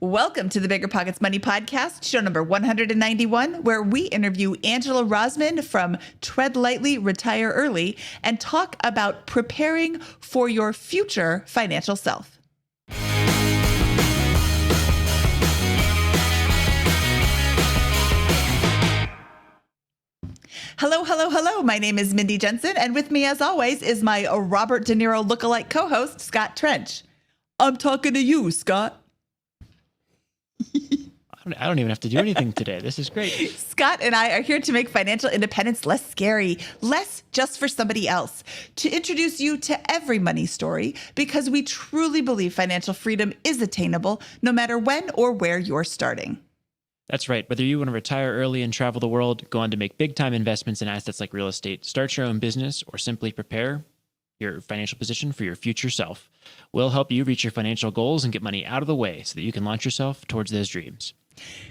Welcome to the BiggerPockets Money Podcast, show number 191, where we interview Angela Rosman from Tread Lightly, Retire Early, and talk about preparing for your future financial self. Hello, hello, hello. My name is Mindy Jensen, and with me, as always, is my Robert De Niro lookalike co-host, Scott Trench. I'm talking to you, Scott. I don't even have to do anything today. This is great. Scott and I are here to make financial independence less scary, less just for somebody else, to introduce you to every money story, because we truly believe financial freedom is attainable no matter when or where you're starting. That's right. Whether you want to retire early and travel the world, go on to make big time investments in assets like real estate, start your own business, or simply prepare your financial position for your future self, we'll help you reach your financial goals and get money out of the way so that you can launch yourself towards those dreams.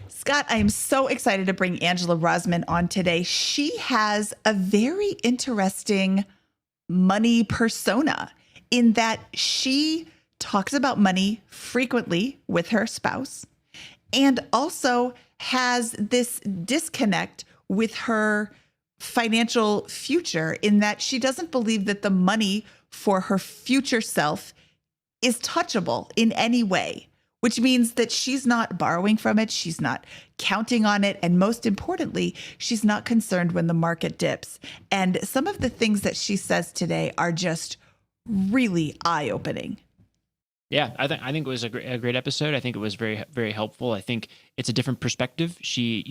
Scott, I am so excited to bring Angela Rosman on today. She has a very interesting money persona in that she talks about money frequently with her spouse and also has this disconnect with her financial future in that she doesn't believe that the money for her future self is touchable in any way, which means that she's not borrowing from it, she's not counting on it, and most importantly, she's not concerned when the market dips. And some of the things that she says today are just really eye-opening. Yeah, I think it was a great episode. I think it was very, very helpful. I think it's a different perspective. She,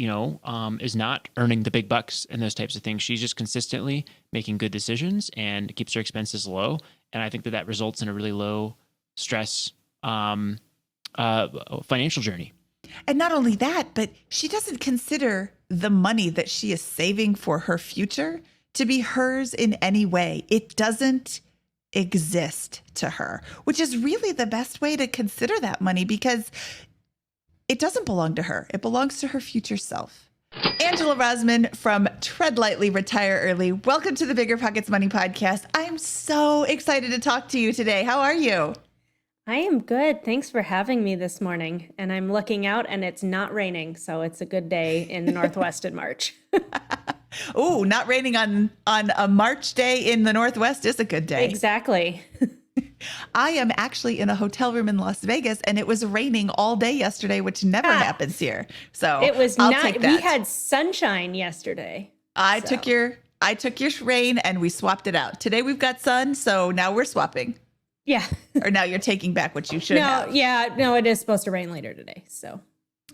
is not earning the big bucks and those types of things. She's just consistently making good decisions and keeps her expenses low. And I think that results in a really low stress financial journey. And not only that, but she doesn't consider the money that she is saving for her future to be hers in any way. It doesn't exist to her, which is really the best way to consider that money because it doesn't belong to her. It belongs to her future self. Angela Rosman from Tread Lightly, Retire Early. Welcome to the BiggerPockets Money Podcast. I'm so excited to talk to you today. How are you? I am good. Thanks for having me this morning. And I'm looking out and it's not raining. So it's a good day in the Northwest in March. Oh, not raining on a March day in the Northwest is a good day. Exactly. I am actually in a hotel room in Las Vegas and it was raining all day yesterday, which never happens here. So it was I'll not, take that. We had sunshine yesterday. I took your rain and we swapped it out. Today we've got sun. So now we're swapping. Yeah. Or now you're taking back what you should have. No, it is supposed to rain later today. So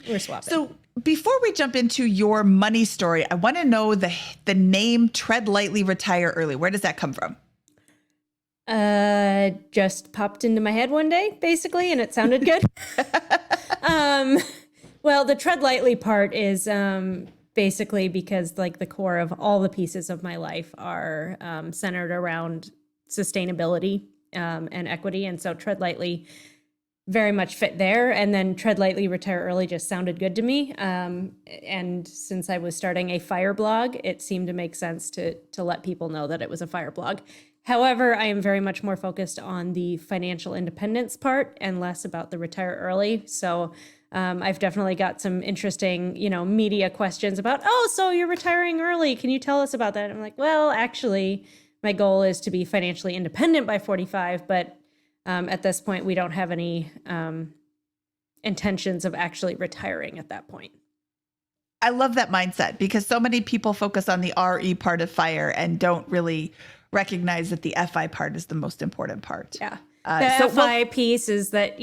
we're swapping. So before we jump into your money story, I want to know the name Tread Lightly, Retire Early. Where does that come from? Just popped into my head one day, basically, and it sounded good. Well, the Tread Lightly part is basically because like the core of all the pieces of my life are centered around sustainability and equity. And so Tread Lightly very much fit there. And then Tread Lightly, Retire Early just sounded good to me. And since I was starting a fire blog, it seemed to make sense to let people know that it was a fire blog. However, I am very much more focused on the financial independence part and less about the retire early. So I've definitely got some interesting, media questions about, so you're retiring early. Can you tell us about that? I'm like, well, actually, my goal is to be financially independent by 45, but at this point, we don't have any intentions of actually retiring at that point. I love that mindset because so many people focus on the RE part of FIRE and don't really recognize that the FI part is the most important part. Yeah. The FI piece is that,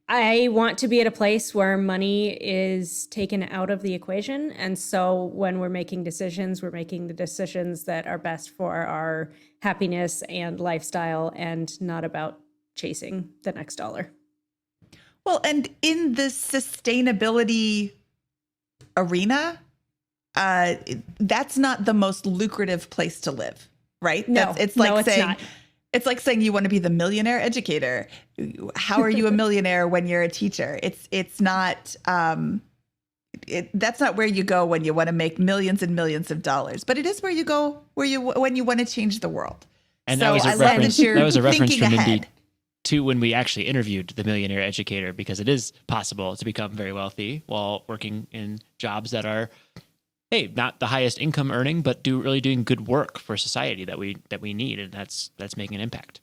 I want to be at a place where money is taken out of the equation. And so when we're making decisions, we're making the decisions that are best for our happiness and lifestyle and not about chasing the next dollar. Well, and in the sustainability arena, that's not the most lucrative place to live, right? No, it's like it's saying not. It's like saying you want to be the millionaire educator. How are you a millionaire when you're a teacher? It's not. That's not where you go when you want to make millions and millions of dollars. But it is where you go when you want to change the world. And so that was a I love reference. that you're That was a reference thinking from ahead. Mindy. to when we actually interviewed the millionaire educator, because it is possible to become very wealthy while working in jobs that are, hey, not the highest income earning, but doing good work for society that we need, and that's making an impact.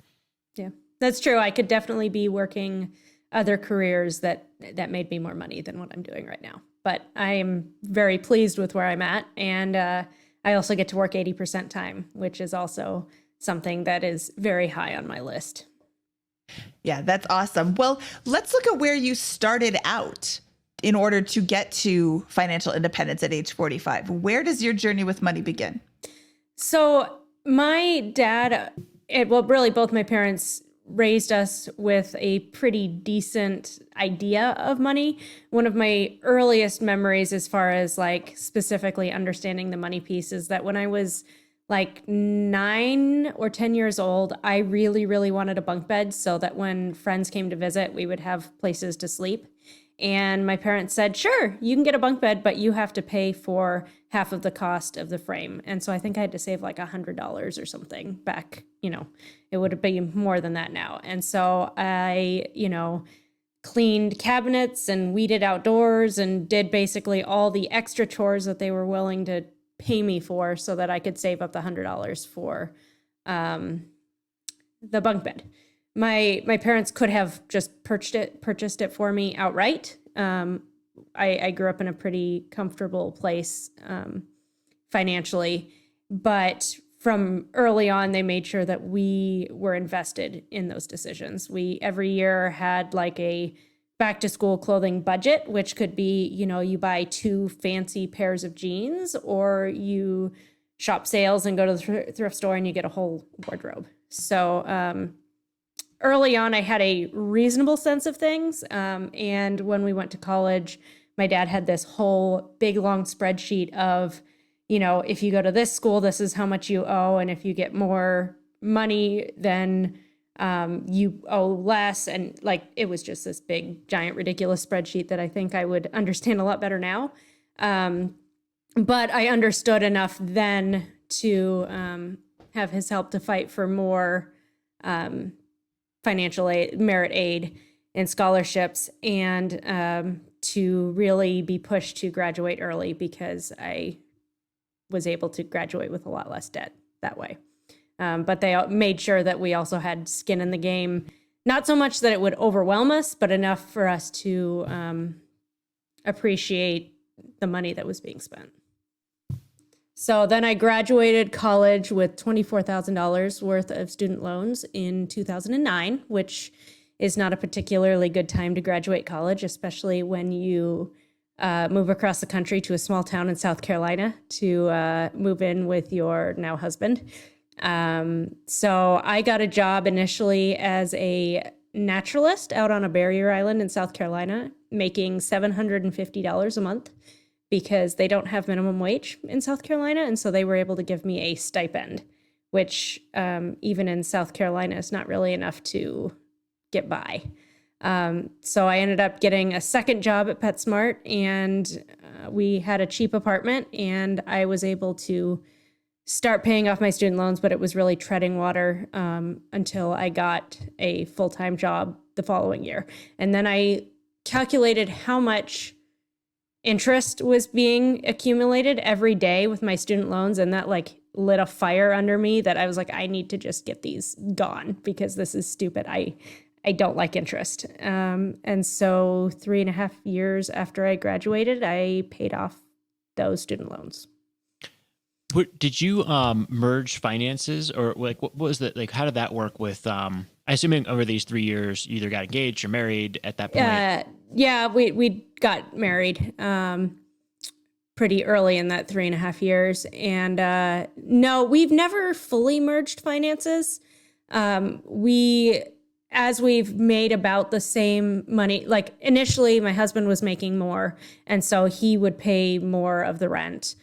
Yeah, that's true. I could definitely be working other careers that made me more money than what I'm doing right now. But I'm very pleased with where I'm at, and I also get to work 80% time, which is also something that is very high on my list. Yeah, that's awesome. Well, let's look at where you started out in order to get to financial independence at age 45. Where does your journey with money begin? So my dad, really both my parents raised us with a pretty decent idea of money. One of my earliest memories as far as like specifically understanding the money piece is that when I was like 9 or 10 years old, I really, really wanted a bunk bed so that when friends came to visit, we would have places to sleep. And my parents said, sure, you can get a bunk bed, but you have to pay for half of the cost of the frame. And so I think I had to save like $100 or something back, it would be more than that now. And so I, cleaned cabinets and weeded outdoors and did basically all the extra chores that they were willing to pay me for so that I could save up the $100 for the bunk bed. My parents could have just purchased it for me outright. I grew up in a pretty comfortable place financially, but from early on, they made sure that we were invested in those decisions. We every year had like a back to school clothing budget, which could be, you buy 2 fancy pairs of jeans, or you shop sales and go to the thrift store and you get a whole wardrobe. So early on, I had a reasonable sense of things. And when we went to college, my dad had this whole big, long spreadsheet of, if you go to this school, this is how much you owe. And if you get more money, then you owe less. And like, it was just this big, giant, ridiculous spreadsheet that I think I would understand a lot better now. But I understood enough then to have his help to fight for more financial aid, merit aid, and scholarships, and to really be pushed to graduate early because I was able to graduate with a lot less debt that way. But they made sure that we also had skin in the game, not so much that it would overwhelm us, but enough for us to appreciate the money that was being spent. So then I graduated college with $24,000 worth of student loans in 2009, which is not a particularly good time to graduate college, especially when you move across the country to a small town in South Carolina to move in with your now husband. So I got a job initially as a naturalist out on a barrier island in South Carolina, making $750 a month because they don't have minimum wage in South Carolina. And so they were able to give me a stipend, which even in South Carolina is not really enough to get by. So I ended up getting a second job at PetSmart, and we had a cheap apartment, and I was able to start paying off my student loans, but it was really treading water until I got a full-time job the following year. And then I calculated how much interest was being accumulated every day with my student loans, and that like lit a fire under me that I was like, I need to just get these gone because this is stupid. I don't like interest. And so 3.5 years after I graduated, I paid off those student loans. Did you merge finances, or like what was that like? How did that work with? Assuming over these 3 years, you either got engaged or married at that point. Yeah, we got married pretty early in that 3.5 years, and no, we've never fully merged finances. As we've made about the same money, like initially my husband was making more, and so he would pay more of the rent.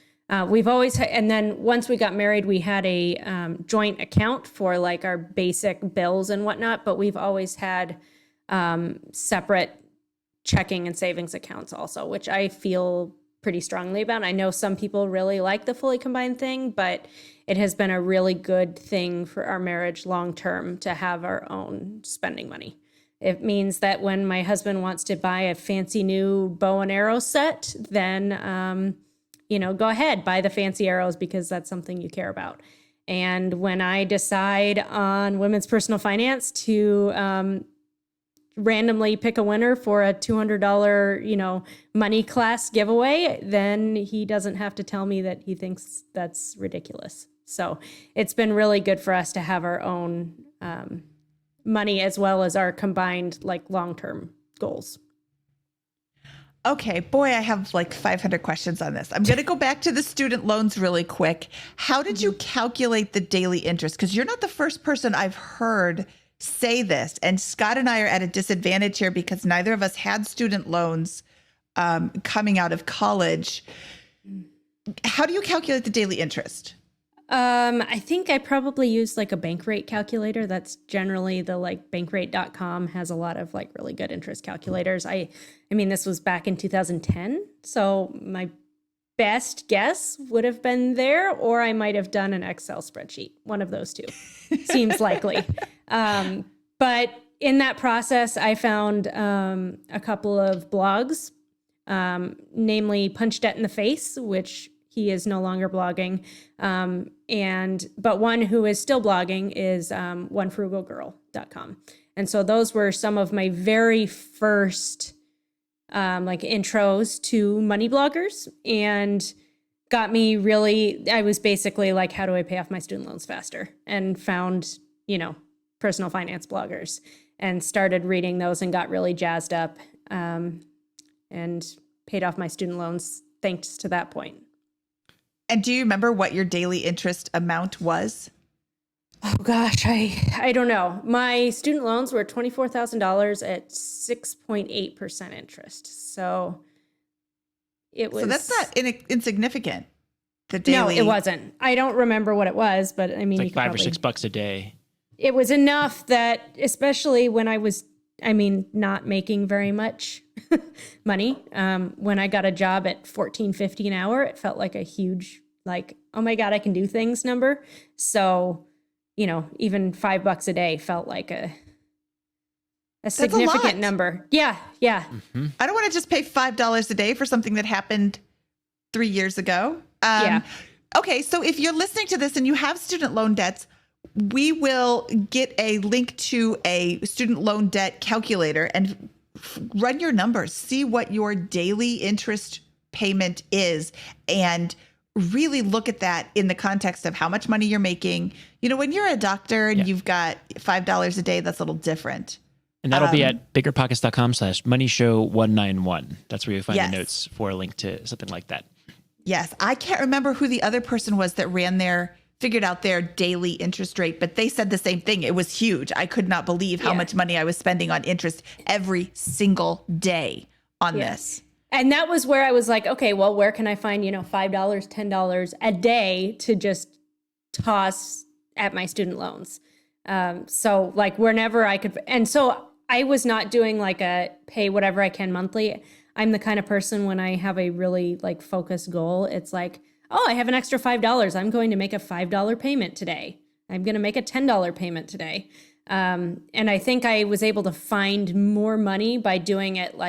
We've always, and then once we got married, we had a joint account for like our basic bills and whatnot, but we've always had separate checking and savings accounts also, which I feel pretty strongly about. I know some people really like the fully combined thing, but it has been a really good thing for our marriage long term to have our own spending money. It means that when my husband wants to buy a fancy new bow and arrow set, then, go ahead, buy the fancy arrows because that's something you care about. And when I decide on women's personal finance to randomly pick a winner for a $200, money class giveaway, then he doesn't have to tell me that he thinks that's ridiculous. So it's been really good for us to have our own money as well as our combined long-term goals. Okay, boy, I have 500 questions on this. I'm going to go back to the student loans really quick. How did you calculate the daily interest? Because you're not the first person I've heard say this. And Scott and I are at a disadvantage here because neither of us had student loans coming out of college. How do you calculate the daily interest? I think I probably used a bank rate calculator. That's generally the bankrate.com has a lot of really good interest calculators. I mean, this was back in 2010. So my best guess would have been there, or I might have done an Excel spreadsheet. One of those two seems likely. But in that process, I found a couple of blogs, namely Punch Debt in the Face, which he is no longer blogging. But one who is still blogging is onefrugalgirl.com. And so those were some of my very first intros to money bloggers, and got me really, I was basically how do I pay off my student loans faster? And found, personal finance bloggers and started reading those and got really jazzed up and paid off my student loans thanks to that point. And do you remember what your daily interest amount was? Oh gosh, I don't know. My student loans were $24,000 at 6.8% interest. So it was. So that's not insignificant. The daily. No, it wasn't. I don't remember what it was, but I mean, it's $5 or $6 a day. It was enough that, especially when I was, not making very much money. When I got a job at $14.50 an hour, it felt like a huge, oh my God, I can do things number. So, even $5 a day felt like a significant number. Yeah. Yeah. Mm-hmm. I don't want to just pay $5 a day for something that happened 3 years ago. Yeah. Okay. So if you're listening to this and you have student loan debts, we will get a link to a student loan debt calculator and run your numbers, see what your daily interest payment is, and really look at that in the context of how much money you're making. When you're a doctor and you've got $5 a day, that's a little different. And that'll be at biggerpockets.com/moneyshow191. That's where you'll find Yes. the notes for a link to something like that. Yes. I can't remember who the other person was that figured out their daily interest rate, but they said the same thing. It was huge. I could not believe how much money I was spending on interest every single day on this. And that was where I was like, okay, well, where can I find, $5, $10 a day to just toss at my student loans? So whenever I could, and so I was not doing a pay whatever I can monthly. I'm the kind of person when I have a really focused goal, it's oh, I have an extra $5. I'm going to make a $5 payment today. I'm going to make a $10 payment today. And I think I was able to find more money by doing it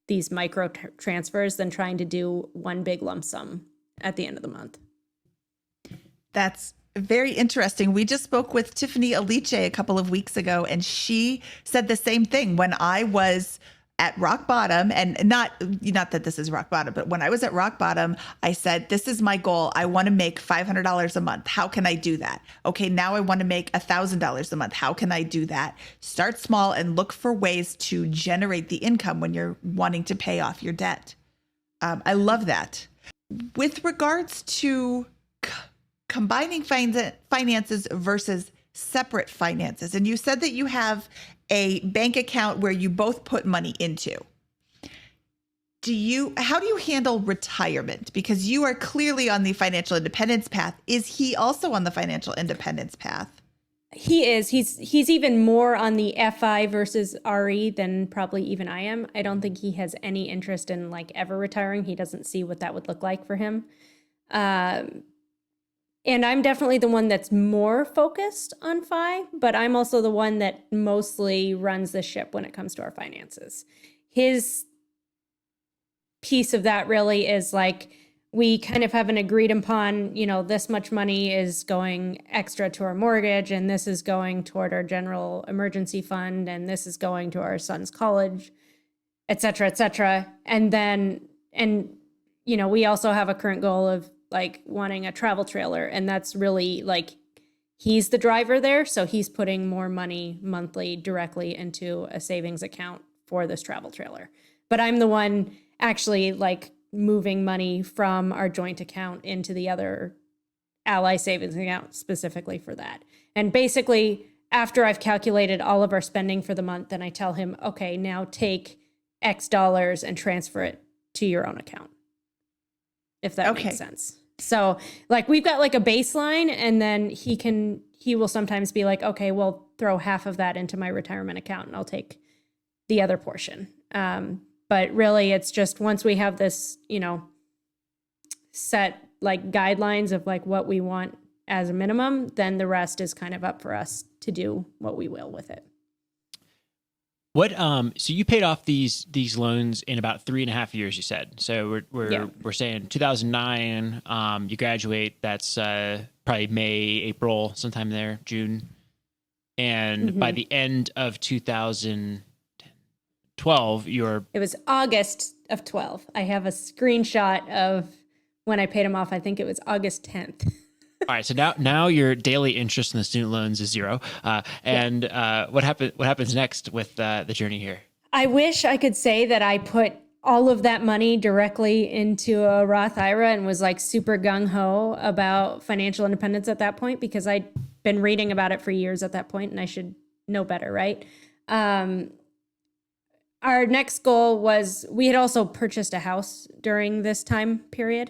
these micro transfers than trying to do one big lump sum at the end of the month. That's very interesting. We just spoke with Tiffany Aliche a couple of weeks ago, and she said the same thing. When I was at rock bottom, and not that this is rock bottom, but when I was at rock bottom, I said, this is my goal. I want to make $500 a month. How can I do that? Okay, now I want to make $1,000 a month. How can I do that? Start small and look for ways to generate the income when you're wanting to pay off your debt. I love that. With regards to combining finances versus separate finances, and you said that you have a bank account where you both put money into. How do you handle retirement? Because you are clearly on the financial independence path. Is he also on the financial independence path? He is. He's even more on the FI versus RE than probably even I am. I don't think he has any interest in like ever retiring. He doesn't see what that would look like for him. And I'm definitely the one that's more focused on FI, but I'm also the one that mostly runs the ship when it comes to our finances. His piece of that really is like, we kind of have an agreed upon, this much money is going extra to our mortgage, and this is going toward our general emergency fund, and this is going to our son's college, et cetera, et cetera. We also have a current goal of like wanting a travel trailer, and that's really like, he's the driver there. So he's putting more money monthly directly into a savings account for this travel trailer. But I'm the one actually like moving money from our joint account into the other Ally savings account specifically for that. And basically, after I've calculated all of our spending for the month, then I tell him, okay, now take X dollars and transfer it to your own account, if that makes sense. So like we've got like a baseline, and then he will sometimes be like, okay, well, throw half of that into my retirement account and I'll take the other portion. But really, it's just once we have this, set like guidelines of like what we want as a minimum, then the rest is kind of up for us to do what we will with it. So you paid off these loans in about 3.5 years, you said. So we're saying 2009, you graduate, that's probably May, April, sometime there, June. And by the end of 2012, it was August of 12. I have a screenshot of when I paid them off. I think it was August 10th. All right. So now your daily interest in the student loans is zero. What happens next with the journey here? I wish I could say that I put all of that money directly into a Roth IRA and was like super gung-ho about financial independence at that point, because I'd been reading about it for years at that point and I should know better, right? Our next goal was, we had also purchased a house during this time period.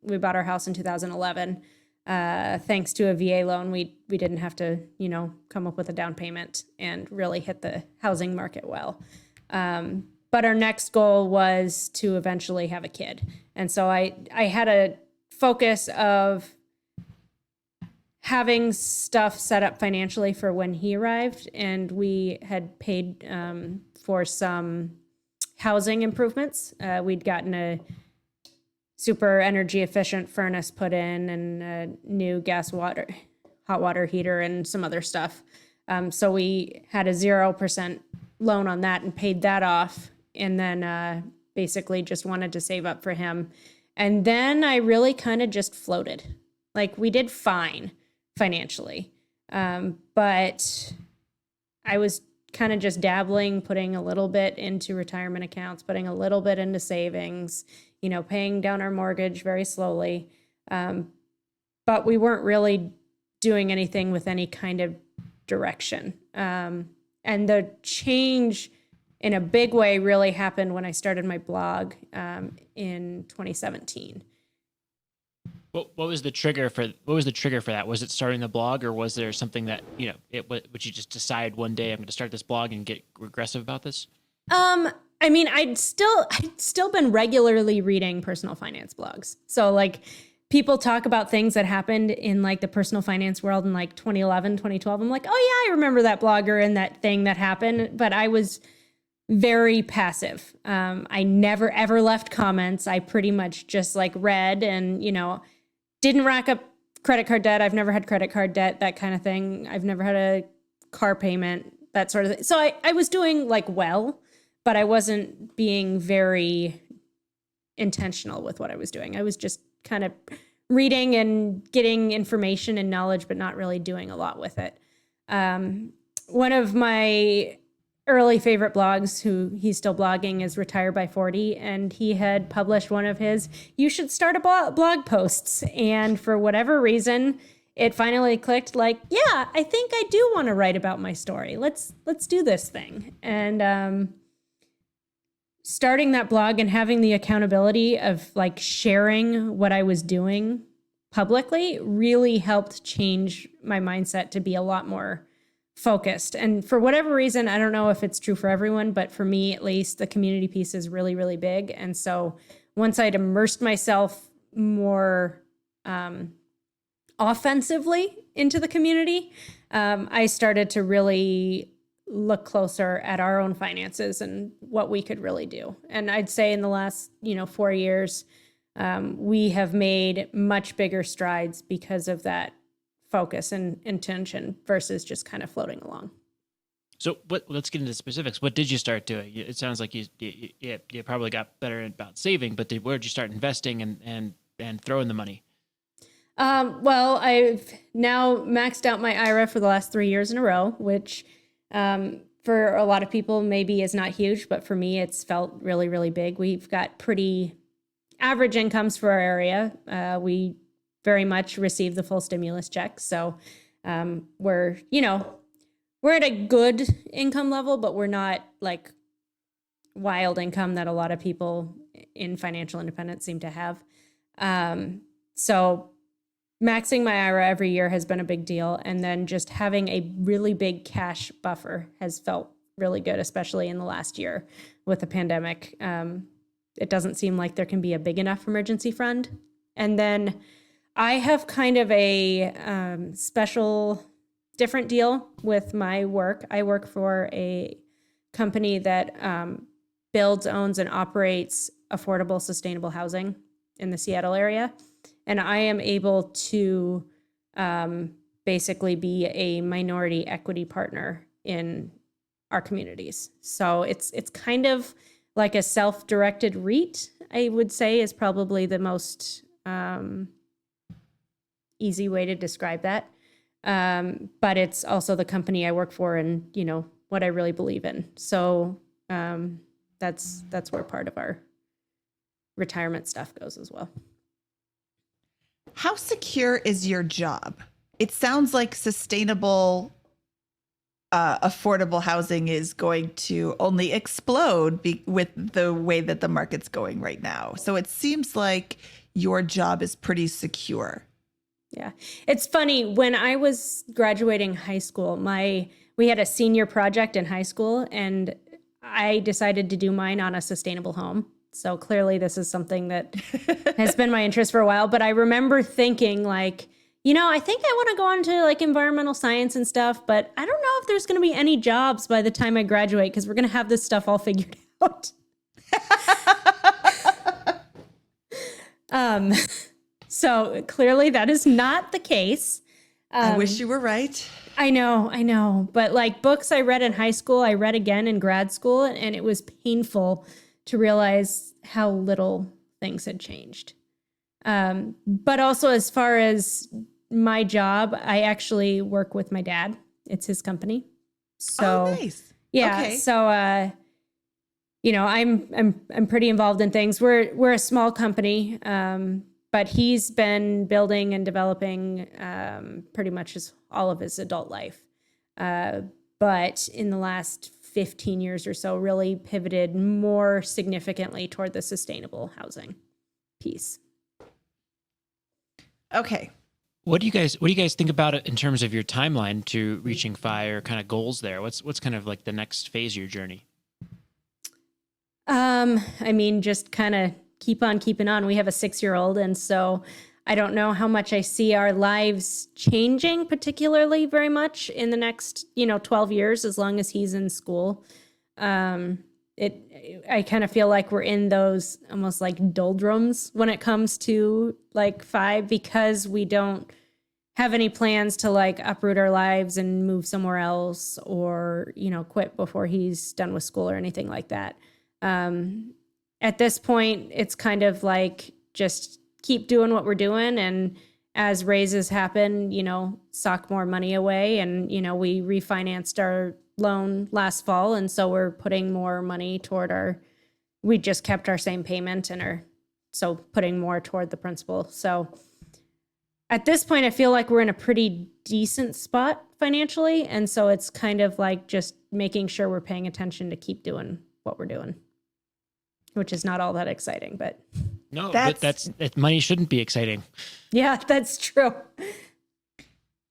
We bought our house in 2011. Thanks to a VA loan, we didn't have to, come up with a down payment and really hit the housing market well. But our next goal was to eventually have a kid. And so I had a focus of having stuff set up financially for when he arrived. And we had paid for some housing improvements. We'd gotten a super energy efficient furnace put in and a new hot water heater and some other stuff. So we had a 0% loan on that and paid that off. And then basically just wanted to save up for him. And then I really kind of just floated. Like we did fine financially. But I was kind of just dabbling, putting a little bit into retirement accounts, putting a little bit into savings, paying down our mortgage very slowly. But we weren't really doing anything with any kind of direction. And the change in a big way really happened when I started my blog in 2017. What was the trigger for that? Was it starting the blog, or was there something that, would you just decide one day, I'm going to start this blog and get aggressive about this? I mean, I'd still been regularly reading personal finance blogs. So like people talk about things that happened in like the personal finance world in like 2011, 2012. I'm like, oh yeah, I remember that blogger and that thing that happened. But I was very passive. I never ever left comments. I pretty much just like read and, didn't rack up credit card debt. I've never had credit card debt, that kind of thing. I've never had a car payment, that sort of thing. So I was doing like well, but I wasn't being very intentional with what I was doing. I was just kind of reading and getting information and knowledge, but not really doing a lot with it. One of my early favorite blogs, who he's still blogging, is Retire by 40. And he had published one of his, you should start a blog posts. And for whatever reason, it finally clicked like, yeah, I think I do want to write about my story. Let's do this thing. And starting that blog and having the accountability of like sharing what I was doing publicly really helped change my mindset to be a lot more focused. And for whatever reason, I don't know if it's true for everyone, but for me at least, the community piece is really, really big. And so once I'd immersed myself more offensively into the community, I started to really look closer at our own finances and what we could really do. And I'd say in the last, 4 years, we have made much bigger strides because of that focus and intention versus just kind of floating along. So let's get into specifics. What did you start doing? It sounds like you probably got better about saving, but where did you start investing and throwing the money? Well, I've now maxed out my IRA for the last 3 years in a row, which for a lot of people maybe is not huge, but for me, it's felt really, really big. We've got pretty average incomes for our area. We very much receive the full stimulus check. So we're at a good income level, but we're not like wild income that a lot of people in financial independence seem to have. So maxing my IRA every year has been a big deal. And then just having a really big cash buffer has felt really good, especially in the last year with the pandemic. It doesn't seem like there can be a big enough emergency fund. And then I have kind of a special, different deal with my work. I work for a company that builds, owns, and operates affordable, sustainable housing in the Seattle area. And I am able to basically be a minority equity partner in our communities. So it's kind of like a self-directed REIT, I would say, is probably the most easy way to describe that. But it's also the company I work for and, what I really believe in. So that's where part of our retirement stuff goes as well. How secure is your job? It sounds like sustainable, affordable housing is going to only explode with the way that the market's going right now. So it seems like your job is pretty secure. Yeah. It's funny, when I was graduating high school, we had a senior project in high school, and I decided to do mine on a sustainable home. So clearly this is something that has been my interest for a while. But I remember thinking I think I want to go into like environmental science and stuff, but I don't know if there's going to be any jobs by the time I graduate because we're going to have this stuff all figured out. So clearly that is not the case. I wish you were right. I know. But like books I read in high school, I read again in grad school, and it was painful to realize how little things had changed. But also as far as my job, I actually work with my dad. It's his company. So nice. Yeah. Okay. So I'm pretty involved in things. We're a small company, but he's been building and developing pretty much all of his adult life. But in the last 15 years or so, really pivoted more significantly toward the sustainable housing piece. Okay. What do you guys think about it in terms of your timeline to reaching FI kind of goals there? What's kind of like the next phase of your journey? Just kind of keep on keeping on. We have a 6-year-old, and so I don't know how much I see our lives changing particularly very much in the next, 12 years, as long as he's in school. I kind of feel like we're in those almost like doldrums when it comes to like FI, because we don't have any plans to like uproot our lives and move somewhere else or, quit before he's done with school or anything like that. At this point, it's kind of like just keep doing what we're doing. And as raises happen, sock more money away. And, we refinanced our loan last fall. And so we're putting more money toward we just kept our same payment and so putting more toward the principal. So at this point, I feel like we're in a pretty decent spot financially. And so it's kind of like just making sure we're paying attention to keep doing what we're doing, which is not all that exciting, but No, but That's money shouldn't be exciting. Yeah, that's true.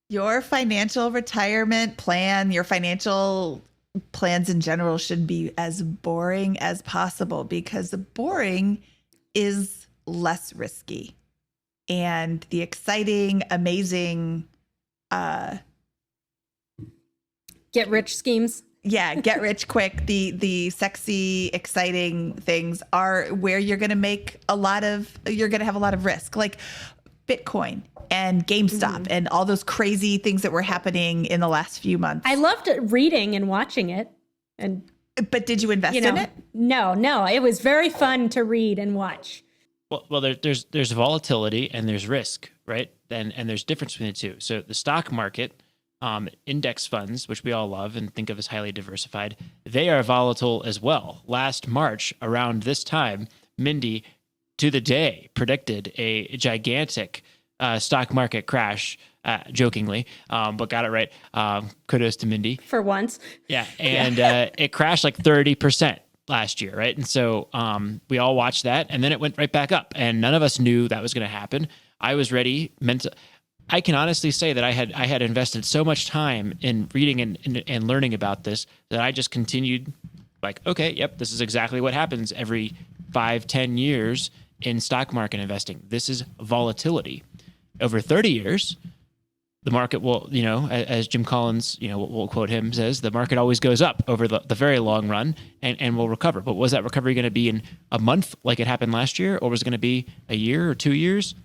your financial retirement plan, your financial plans in general should be as boring as possible because the boring is less risky. And the exciting, amazing, Get rich schemes. yeah, get rich quick, the sexy, exciting things are where you're going to have a lot of risk, like Bitcoin and GameStop and all those crazy things that were happening in the last few months. I loved reading and watching it. And, But did you invest in it? No, it was very fun to read and watch. Well, there's volatility and there's risk, right? And there's difference between the two. So the stock market, index funds, which we all love and think of as highly diversified, they are volatile as well. Last March, around this time, Mindy, to the day, predicted a gigantic stock market crash, jokingly, but got it right. Kudos to Mindy. For once. Yeah, and it crashed like 30% last year, right? And so we all watched that, and then it went right back up, and none of us knew that was going to happen. I was ready. I can honestly say that I had invested so much time in reading and learning about this that I just continued like, okay, yep, this is exactly what happens every 5-10 years in stock market investing. This is volatility. Over 30 years, the market will, as Jim Collins, we'll quote him, says, the market always goes up over the very long run and will recover. But was that recovery going to be in a month like it happened last year, or was it going to be a year or 2 years?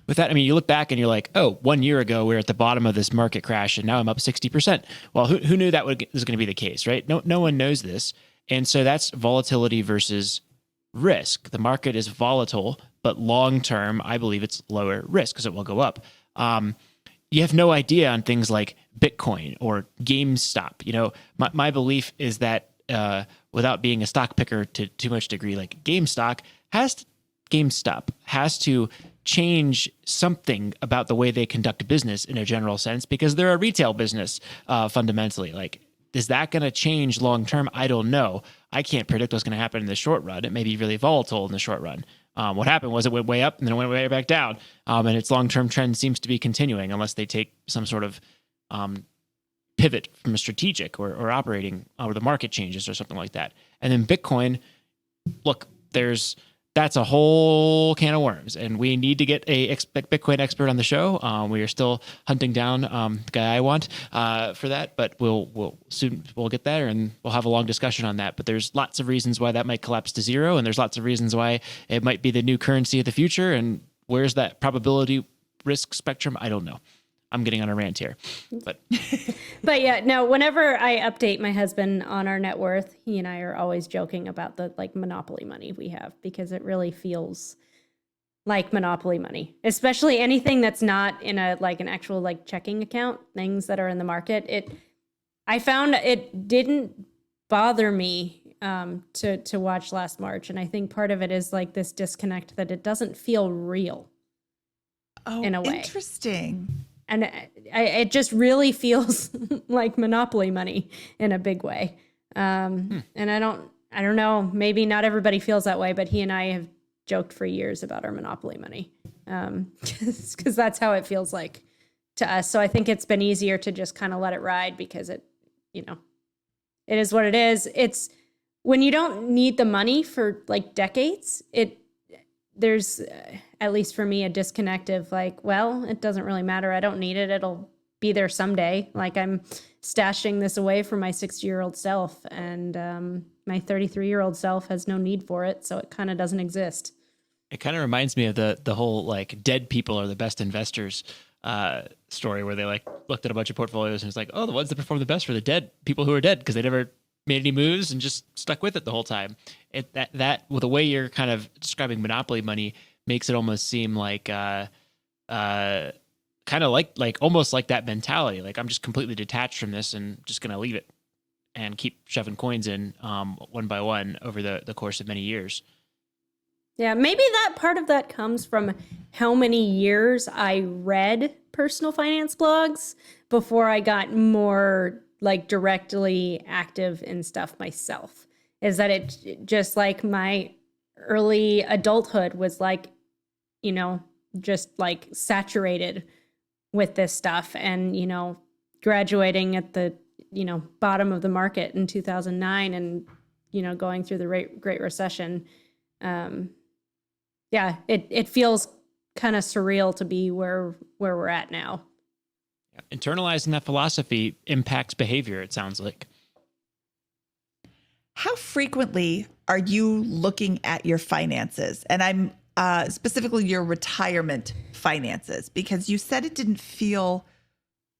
With that, I mean, you look back and you're like, oh, 1 year ago, we were at the bottom of this market crash and now I'm up 60%. Well, who knew that was going to be the case, right? No one knows this. And so that's volatility versus risk. The market is volatile, but long-term, I believe it's lower risk because it will go up. You have no idea on things like Bitcoin or GameStop. My belief is that without being a stock picker to too much degree, like GameStop has to change something about the way they conduct business in a general sense because they're a retail business fundamentally. Like, is that going to change long term? I don't know. I can't predict what's going to happen in the short run. It may be really volatile in the short run. What happened was it went way up and then it went way back down. And its long-term trend seems to be continuing unless they take some sort of pivot from a strategic or operating or the market changes or something like that. And then Bitcoin, look, that's a whole can of worms, and we need to get a Bitcoin expert on the show. We are still hunting down the guy I want for that, but we'll get there, and we'll have a long discussion on that. But there's lots of reasons why that might collapse to zero, and there's lots of reasons why it might be the new currency of the future. And where's that probability risk spectrum? I don't know. I'm getting on a rant here, but yeah, no, whenever I update my husband on our net worth, he and I are always joking about the monopoly money we have because it really feels like monopoly money, especially anything that's not in an actual checking account, things that are in the market. I found it didn't bother me to watch last March. And I think part of it is this disconnect that it doesn't feel real in a way. Interesting. And it just really feels like monopoly money in a big way. And I don't know, maybe not everybody feels that way, but he and I have joked for years about our monopoly money because that's how it feels like to us. So I think it's been easier to just kind of let it ride because it is what it is. It's when you don't need the money for decades, there's at least for me a disconnect of well, it doesn't really matter. I don't need it. It'll be there someday. I'm stashing this away for my 60-year-old self, and my 33-year-old self has no need for it. So it kind of doesn't exist. it kind of reminds me of the whole dead people are the best investors story where they looked at a bunch of portfolios and it's oh, the ones that perform the best were the dead people who are dead because they never made any moves and just stuck with it the whole time. That with the way you're kind of describing monopoly money makes it almost seem kind of almost like that mentality. I'm just completely detached from this and just going to leave it and keep shoving coins in one by one over the course of many years. Yeah, maybe that part of that comes from how many years I read personal finance blogs before I got more directly active in stuff myself. Is that it just my early adulthood was like, just like saturated with this stuff, and, graduating at the, bottom of the market in 2009 and, going through the Great Recession. It feels kind of surreal to be where we're at now. Internalizing that philosophy impacts behavior, it sounds like. How frequently are you looking at your finances? And I'm specifically your retirement finances, because you said it didn't feel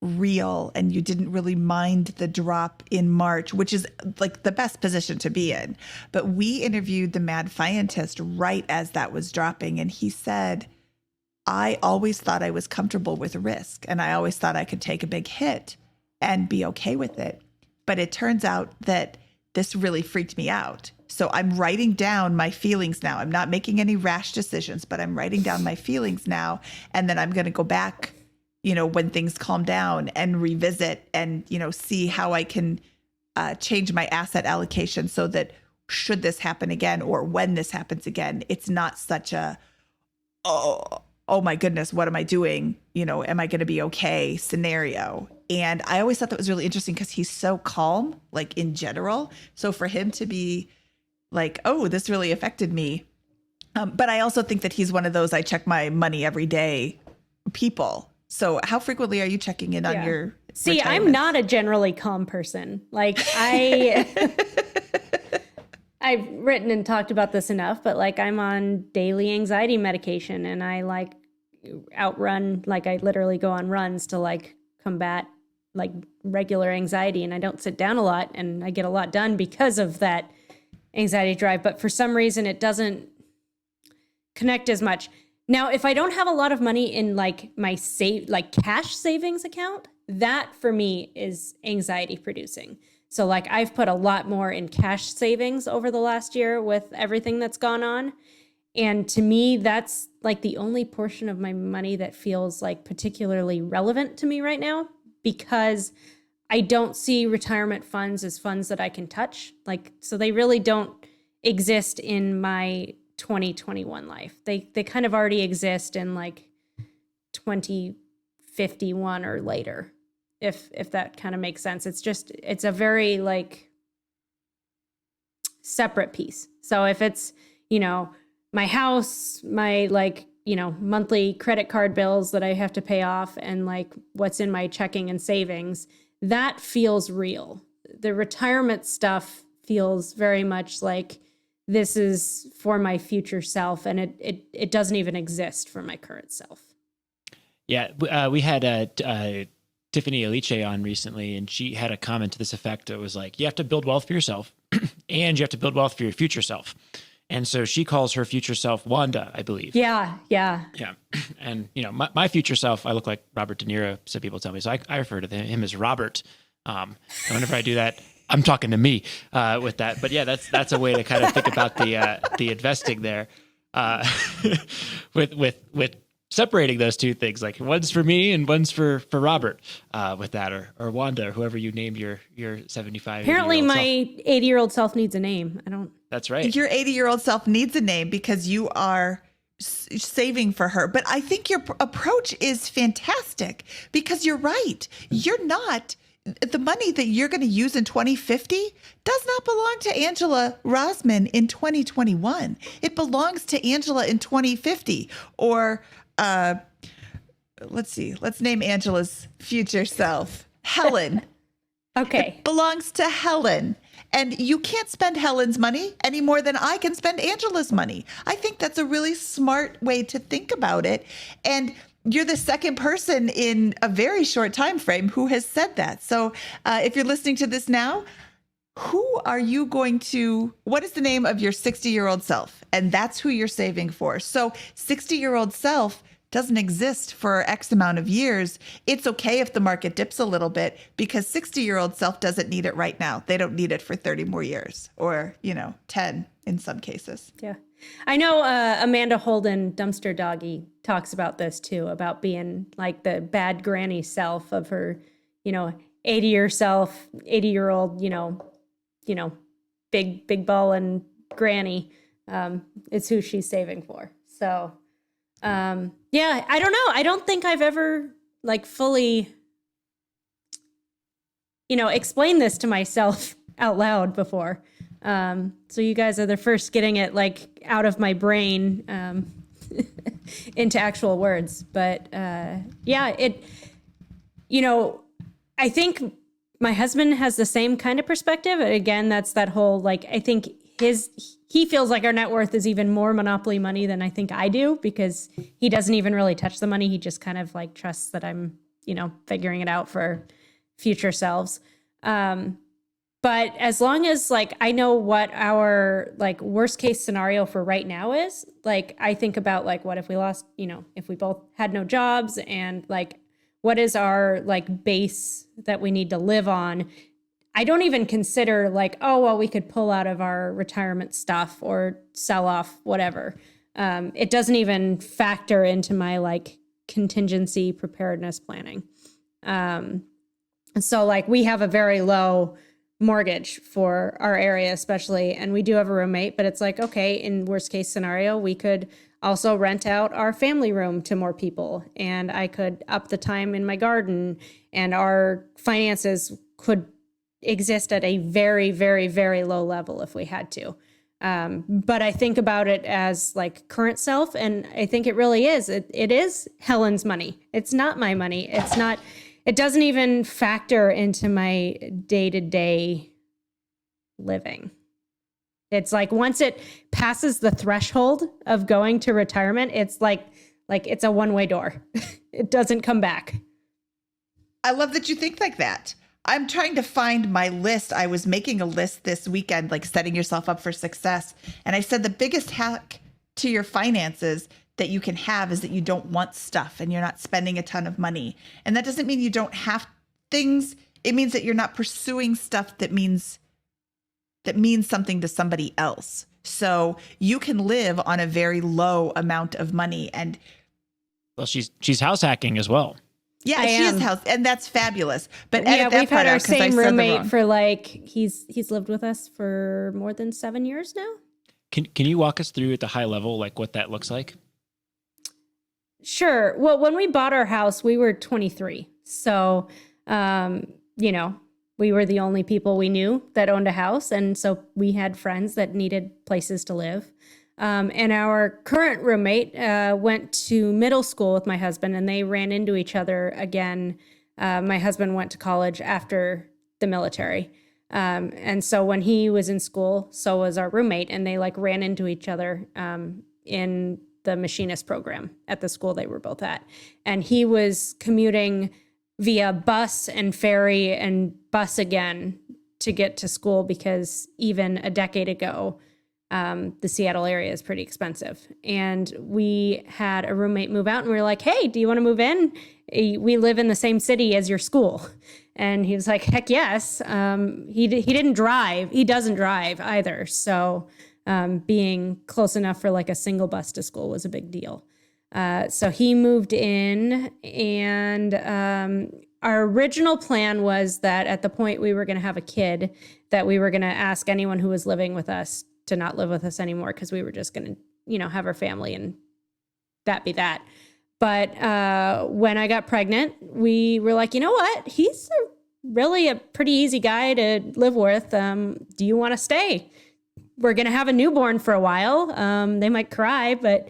real and you didn't really mind the drop in March, which is like the best position to be in. But we interviewed the mad scientist right as that was dropping. And he said, I always thought I was comfortable with risk, and I always thought I could take a big hit and be okay with it. But it turns out that this really freaked me out. So I'm writing down my feelings now. I'm not making any rash decisions, but I'm writing down my feelings now. And then I'm going to go back, when things calm down, and revisit and, see how I can change my asset allocation so that should this happen again, or when this happens again, it's not such a, oh my goodness, what am I doing? Am I going to be okay scenario? And I always thought that was really interesting because he's so calm, like in general. So for him to be like, oh, this really affected me. But I also think that he's one of those, I check my money every day people. So how frequently are you checking in on your See, retirements? I'm not a generally calm person. Like I've written and talked about this enough, but like I'm on daily anxiety medication, and I like outrun, like I literally go on runs to like combat like regular anxiety, and I don't sit down a lot, and I get a lot done because of that anxiety drive. But for some reason it doesn't connect as much. Now, if I don't have a lot of money in like my cash savings account, that for me is anxiety producing. So like I've put a lot more in cash savings over the last year with everything that's gone on. And to me, that's like the only portion of my money that feels like particularly relevant to me right now, because I don't see retirement funds as funds that I can touch. Like, so they really don't exist in my 2021 life. They kind of already exist in like 2051 or later, if that kind of makes sense. It's a very like separate piece. So if it's, my house, my like, monthly credit card bills that I have to pay off, and like what's in my checking and savings, that feels real. The retirement stuff feels very much like this is for my future self, and it doesn't even exist for my current self. Yeah, we had Tiffany Aliche on recently, and she had a comment to this effect. It was like, you have to build wealth for yourself, and you have to build wealth for your future self. And so she calls her future self Wanda, I believe. Yeah. And, my future self, I look like Robert De Niro, so people tell me. So I refer to him as Robert. And whenever I do that, I'm talking to me with that. But yeah, that's a way to kind of think about the investing there, with separating those two things. Like one's for me and one's for Robert with that, or Wanda, or whoever you named your 75. Apparently my 80-year-old self needs a name. I don't. That's right. Your 80-year-old self needs a name because you are saving for her. But I think your approach is fantastic, because you're right. You're not. The money that you're going to use in 2050 does not belong to Angela Rosman in 2021. It belongs to Angela in 2050. Or let's see. Let's name Angela's future self, Helen. Okay. It belongs to Helen. And you can't spend Helen's money any more than I can spend Angela's money. I think that's a really smart way to think about it. And you're the second person in a very short time frame who has said that. So if you're listening to this now, what is the name of your 60-year-old self? And that's who you're saving for. So 60-year-old self doesn't exist for X amount of years. It's okay if the market dips a little bit, because 60-year-old self doesn't need it right now. They don't need it for 30 more years, or, 10 in some cases. Yeah. I know Amanda Holden, Dumpster Doggy, talks about this too, about being like the bad granny self of her, 80-year-old, big ball and granny it's who she's saving for. So, yeah, I don't know. I don't think I've ever like fully, explained this to myself out loud before. So you guys are the first getting it like out of my brain, into actual words. But, yeah, I think my husband has the same kind of perspective. Again, that's that whole, like, I think he feels like our net worth is even more monopoly money than I think I do, because he doesn't even really touch the money. He just kind of like trusts that I'm, figuring it out for future selves. But as long as like I know what our like worst case scenario for right now is, like I think about like what if we lost, if we both had no jobs, and like what is our like base that we need to live on. I don't even consider like, oh, well, we could pull out of our retirement stuff or sell off whatever. It doesn't even factor into my like contingency preparedness planning. So like we have a very low mortgage for our area, especially, and we do have a roommate, but it's like, okay, in worst case scenario, we could also rent out our family room to more people, and I could up the time in my garden, and our finances could exist at a very, very, very low level if we had to. But I think about it as like current self, and I think it really is. It is Helen's money. It's not my money. It doesn't even factor into my day-to-day living. It's like once it passes the threshold of going to retirement, it's like it's a one-way door. It doesn't come back. I love that you think like that. I'm trying to find my list. I was making a list this weekend, like setting yourself up for success. And I said the biggest hack to your finances that you can have is that you don't want stuff and you're not spending a ton of money. And that doesn't mean you don't have things. It means that you're not pursuing stuff that means something to somebody else. So you can live on a very low amount of money. And well, she's house hacking as well. Yeah, she is house, and that's fabulous. But yeah, we've had our same roommate for like he's lived with us for more than 7 years now. Can you walk us through at the high level like what that looks like? Sure. Well, when we bought our house, we were 23. So, we were the only people we knew that owned a house. And so we had friends that needed places to live. And our current roommate went to middle school with my husband, and they ran into each other again. My husband went to college after the military. And so when he was in school, so was our roommate, and they like ran into each other in the machinist program at the school they were both at. And he was commuting via bus and ferry and bus again to get to school, because even a decade ago, the Seattle area is pretty expensive. And we had a roommate move out, and we were like, hey, do you want to move in? We live in the same city as your school. And he was like, heck yes. He didn't drive. He doesn't drive either. So being close enough for like a single bus to school was a big deal. So he moved in, and our original plan was that at the point we were going to have a kid, that we were going to ask anyone who was living with us to not live with us anymore, because we were just going to, have our family and that be that. But when I got pregnant, we were like, you know what? He's really a pretty easy guy to live with. Do you want to stay? We're going to have a newborn for a while. They might cry, but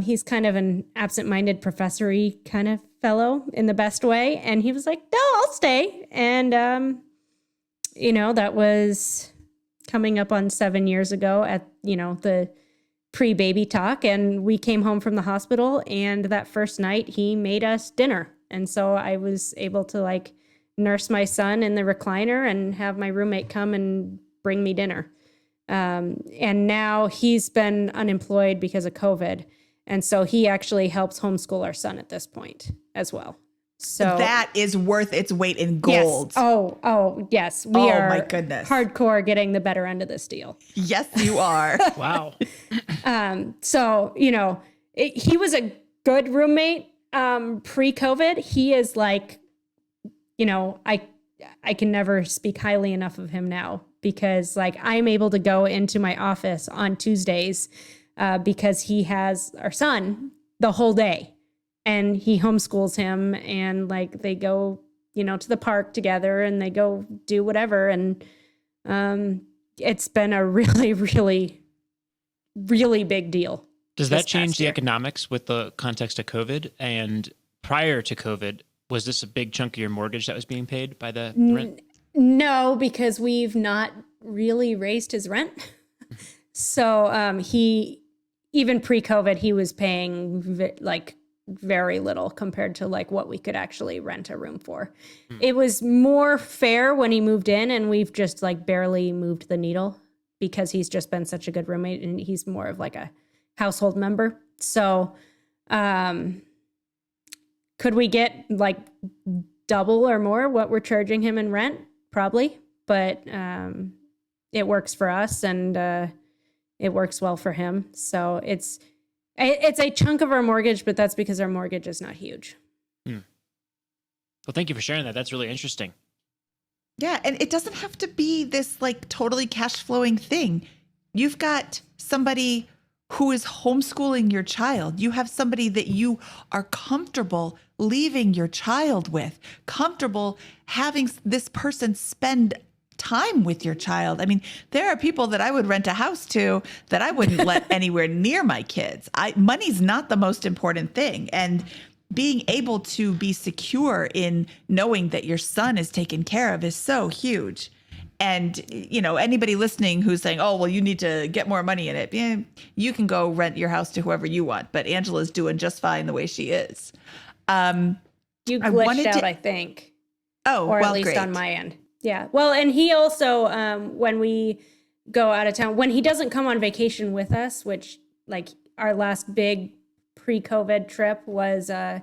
he's kind of an absent-minded professor-y kind of fellow in the best way. And he was like, no, I'll stay. And, that was coming up on 7 years ago at, the pre-baby talk. And we came home from the hospital, and that first night he made us dinner. And so I was able to like nurse my son in the recliner and have my roommate come and bring me dinner. And now he's been unemployed because of COVID. And so he actually helps homeschool our son at this point as well. So that is worth its weight in gold. Yes. Oh, yes. We are my goodness. Hardcore getting the better end of this deal. Yes, you are. Wow. So, he was a good roommate pre-COVID. He is like, I can never speak highly enough of him now, because like I'm able to go into my office on Tuesdays because he has our son the whole day and he homeschools him, and like they go, you know, to the park together and they go do whatever. And it's been a really, really, really big deal. Does that change the economics with the context of COVID? And prior to COVID, was this a big chunk of your mortgage that was being paid by the rent? No, because we've not really raised his rent. So he, even pre-COVID, he was paying like very little compared to like what we could actually rent a room for. It was more fair when he moved in, and we've just like barely moved the needle because he's just been such a good roommate and he's more of like a household member. So could we get like double or more what we're charging him in rent? Probably, but it works for us, and it works well for him. So it's a chunk of our mortgage, but that's because our mortgage is not huge. Well, thank you for sharing that. That's really interesting. Yeah, and it doesn't have to be this like totally cash flowing thing. You've got somebody who is homeschooling your child. You have somebody that you are comfortable leaving your child with, comfortable having this person spend time with your child. I mean, there are people that I would rent a house to that I wouldn't let anywhere near my kids. Money's not the most important thing. And being able to be secure in knowing that your son is taken care of is so huge. And, you know, anybody listening who's saying, oh, well, you need to get more money in it, you can go rent your house to whoever you want. But Angela's doing just fine the way she is. You glitched out, I think. Oh, or well, at least great. on my end. Yeah. Well, and he also, when we go out of town, when he doesn't come on vacation with us, which like our last big pre-COVID trip was to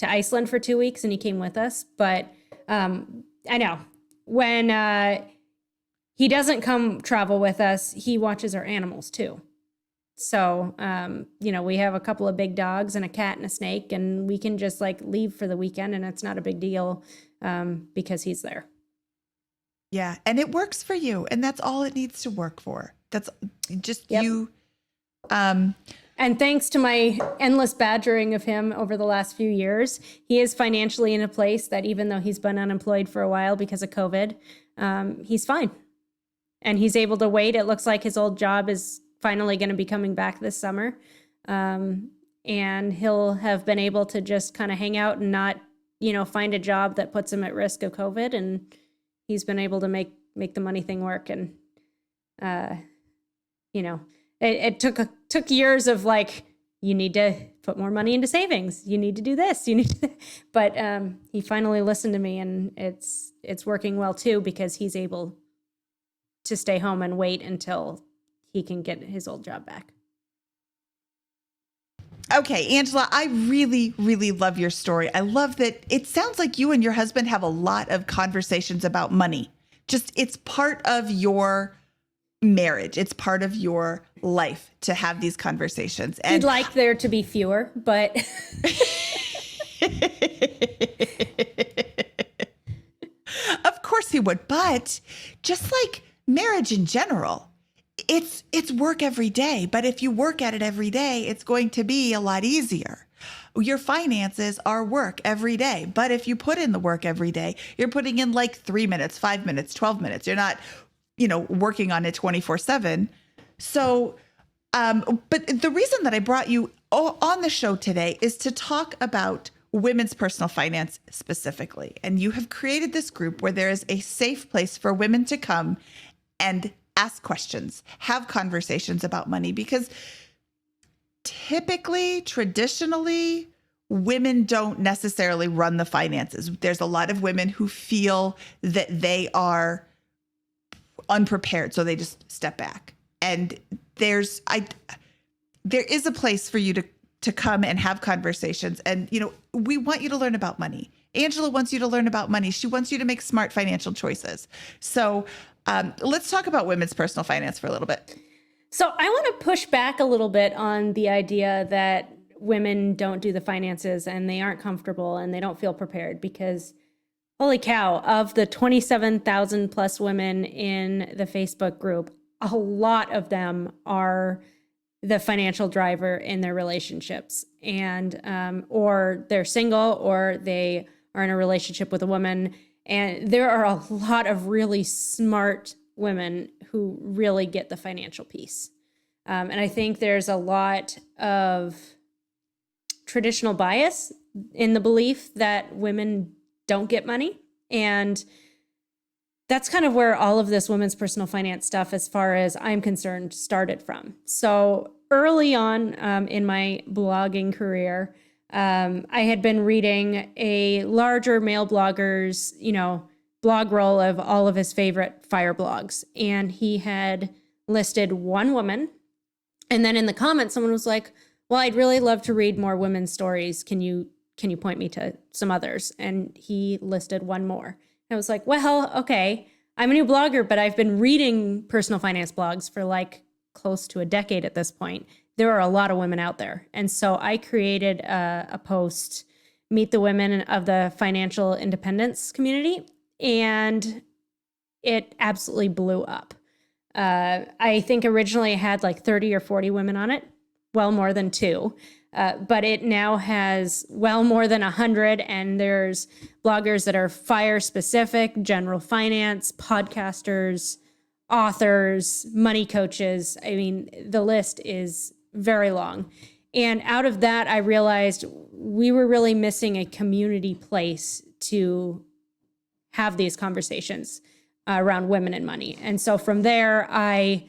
Iceland for 2 weeks, and he came with us. But I know when he doesn't come travel with us, he watches our animals too. So, you know, we have a couple of big dogs and a cat and a snake, and we can just like leave for the weekend, and it's not a big deal because he's there. Yeah. And it works for you. And that's all it needs to work for. That's just you. And thanks to my endless badgering of him over the last few years, he is financially in a place that even though he's been unemployed for a while because of COVID, he's fine. And he's able to wait. It looks like his old job is finally going to be coming back this summer. And he'll have been able to just kind of hang out and not, you know, find a job that puts him at risk of COVID. And he's been able to make the money thing work. And, you know, it took years of like, you need to put more money into savings. You need to do this. You need to, but he finally listened to me, and it's working well too, because he's able to stay home and wait until he can get his old job back. Okay, Angela, I really, really love your story. I love that it sounds like you and your husband have a lot of conversations about money. Just it's part of your marriage. It's part of your life to have these conversations. And I'd like there to be fewer, but of course he would. But just like marriage in general, it's work every day. But if you work at it every day, it's going to be a lot easier. Your finances are work every day. But if you put in the work every day, you're putting in like 3 minutes, 5 minutes, 12 minutes. You're not, you know, working on it 24/7. So, but the reason that I brought you on the show today is to talk about women's personal finance specifically. And you have created this group where there is a safe place for women to come and ask questions, have conversations about money, because typically, traditionally, women don't necessarily run the finances. There's a lot of women who feel that they are unprepared, so they just step back. And there is a place for you to come and have conversations. And, you know, we want you to learn about money. Angela wants you to learn about money. She wants you to make smart financial choices. So let's talk about women's personal finance for a little bit. So I want to push back a little bit on the idea that women don't do the finances and they aren't comfortable and they don't feel prepared, because Holy cow. Of the 27,000 plus women in the Facebook group, a lot of them are the financial driver in their relationships, and or they're single or they are in a relationship with a woman. And there are a lot of really smart women who really get the financial piece. And I think there's a lot of traditional bias in the belief that women don't get money. And that's kind of where all of this women's personal finance stuff, as far as I'm concerned, started from. So early on in my blogging career, I had been reading a larger male blogger's, blog roll of all of his favorite fire blogs. And he had listed one woman. And then in the comments, someone was like, well, I'd really love to read more women's stories. Can you point me to some others? And he listed one more. I was like, well, okay, I'm a new blogger, but I've been reading personal finance blogs for like close to a decade at this point. There are a lot of women out there. And so I created a post, Meet the Women of the Financial Independence Community, and it absolutely blew up. I think originally it had like 30 or 40 women on it, well more than two. But it now has well more than 100, and there's bloggers that are fire specific, general finance, podcasters, authors, money coaches. I mean, the list is very long. And out of that, I realized we were really missing a community place to have these conversations around women and money. And so from there, I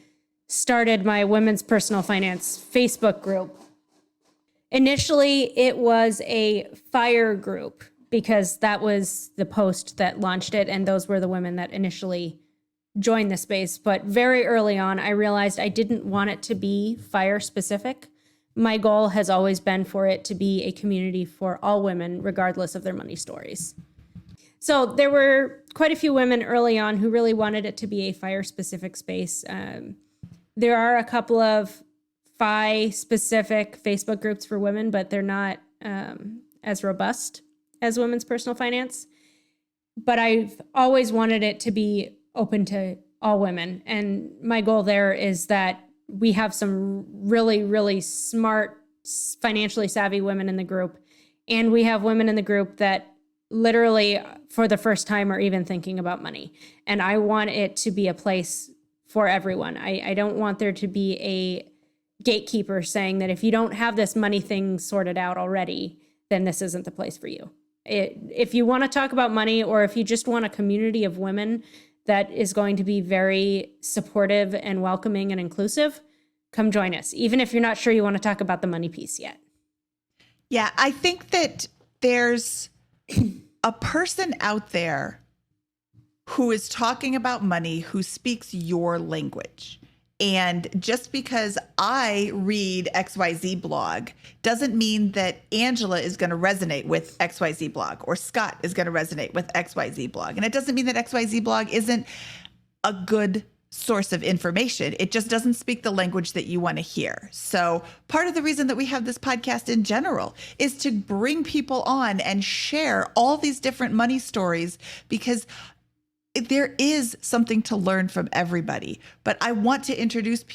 started my women's personal finance Facebook group. Initially, it was a fire group because that was the post that launched it, and those were the women that initially joined the space. But very early on, I realized I didn't want it to be fire specific. My goal has always been for it to be a community for all women, regardless of their money stories. So there were quite a few women early on who really wanted it to be a fire specific space. There are a couple of FI-specific Facebook groups for women, but they're not as robust as women's personal finance. But I've always wanted it to be open to all women. And my goal there is that we have some really, really smart, financially savvy women in the group. And we have women in the group that literally, for the first time, are even thinking about money. And I want it to be a place for everyone. I don't want there to be a gatekeeper saying that if you don't have this money thing sorted out already, then this isn't the place for you. If you want to talk about money, or if you just want a community of women that is going to be very supportive and welcoming and inclusive, come join us, even if you're not sure you want to talk about the money piece yet. Yeah, I think that there's a person out there who is talking about money, who speaks your language. And just because I read XYZ blog doesn't mean that Angela is going to resonate with XYZ blog, or Scott is going to resonate with XYZ blog. And it doesn't mean that XYZ blog isn't a good source of information. It just doesn't speak the language that you want to hear. So part of the reason that we have this podcast in general is to bring people on and share all these different money stories, because there is something to learn from everybody. But I want to introduce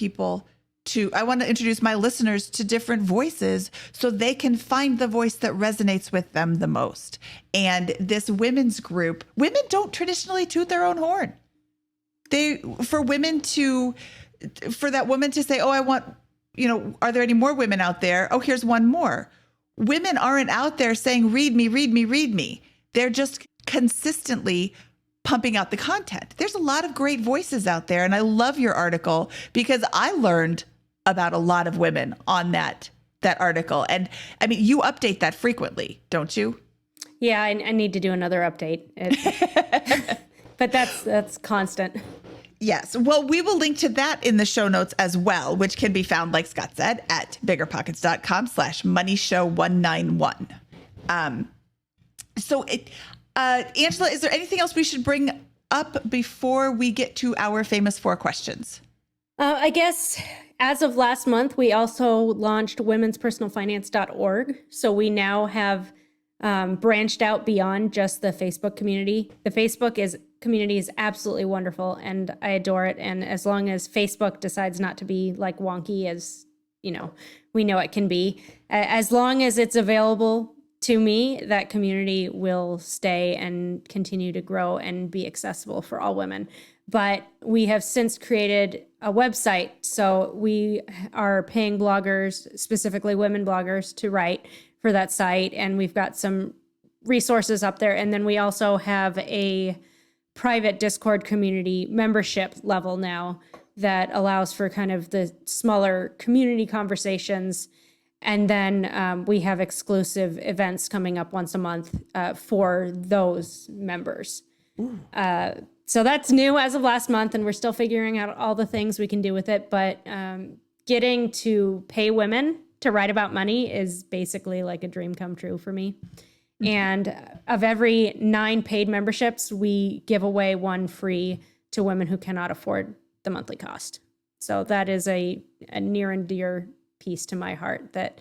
my listeners to different voices so they can find the voice that resonates with them the most. And this women's group, women don't traditionally toot their own horn. For that woman to say, oh, I want, are there any more women out there? Oh, here's one more. Women aren't out there saying, read me, read me, read me. They're just consistently pumping out the content. There's a lot of great voices out there. And I love your article because I learned about a lot of women on that article. And I mean, you update that frequently, don't you? Yeah, I need to do another update. But that's constant. Yes. Well, we will link to that in the show notes as well, which can be found, like Scott said, at biggerpockets.com/moneyshow191. Angela, is there anything else we should bring up before we get to our famous 4 questions? I guess as of last month, we also launched womenspersonalfinance.org. So we now have branched out beyond just the Facebook community. The community is absolutely wonderful, and I adore it. And as long as Facebook decides not to be like wonky as we know it can be, as long as it's available to me, that community will stay and continue to grow and be accessible for all women. But we have since created a website. So we are paying bloggers, specifically women bloggers, to write for that site. And we've got some resources up there. And then we also have a private Discord community membership level now that allows for kind of the smaller community conversations. And then we have exclusive events coming up once a month for those members. So that's new as of last month, and we're still figuring out all the things we can do with it. But getting to pay women to write about money is basically like a dream come true for me. Mm-hmm. And of every 9 paid memberships, we give away 1 free to women who cannot afford the monthly cost. So that is a near and dear piece to my heart, that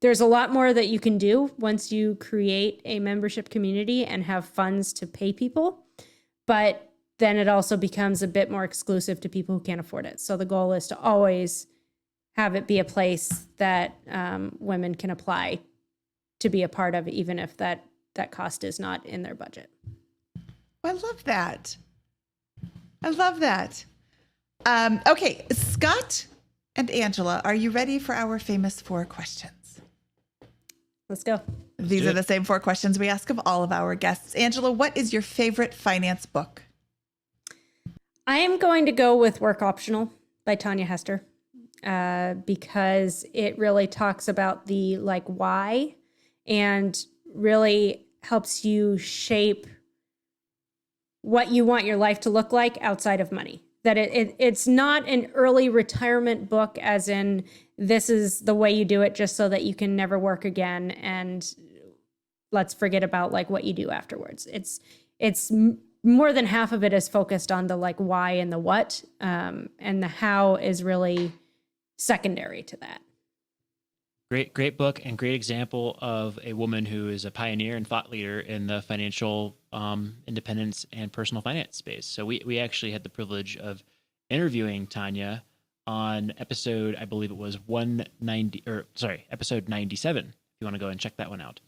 there's a lot more that you can do once you create a membership community and have funds to pay people. But then it also becomes a bit more exclusive to people who can't afford it. So the goal is to always have it be a place that women can apply to be a part of, even if that cost is not in their budget. I love that. I love that. Okay, Scott and Angela, are you ready for our famous 4 questions? Let's go. These are the same 4 questions we ask of all of our guests. Angela, what is your favorite finance book? I am going to go with Work Optional by Tanya Hester, because it really talks about the why, and really helps you shape what you want your life to look like outside of money. That it's not an early retirement book, as in this is the way you do it just so that you can never work again and let's forget about what you do afterwards. It's more than half of it is focused on the why and the what, and the how is really secondary to that. Great book, and great example of a woman who is a pioneer and thought leader in the financial independence and personal finance space. So we actually had the privilege of interviewing Tanya on episode, I believe it was episode 97. If you want to go and check that one out.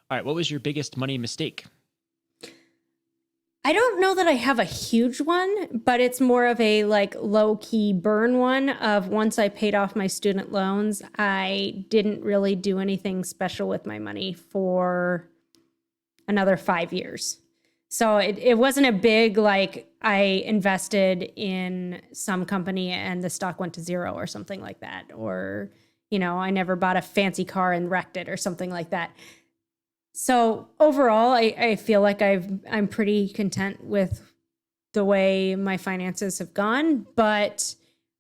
All right, what was your biggest money mistake? I don't know that I have a huge one, but it's more of a low-key burn one of once I paid off my student loans, I didn't really do anything special with my money for another 5 years. So it wasn't a big, I invested in some company and the stock went to 0 or something like that. Or, I never bought a fancy car and wrecked it or something like that. So overall, I feel like I'm pretty content with the way my finances have gone, but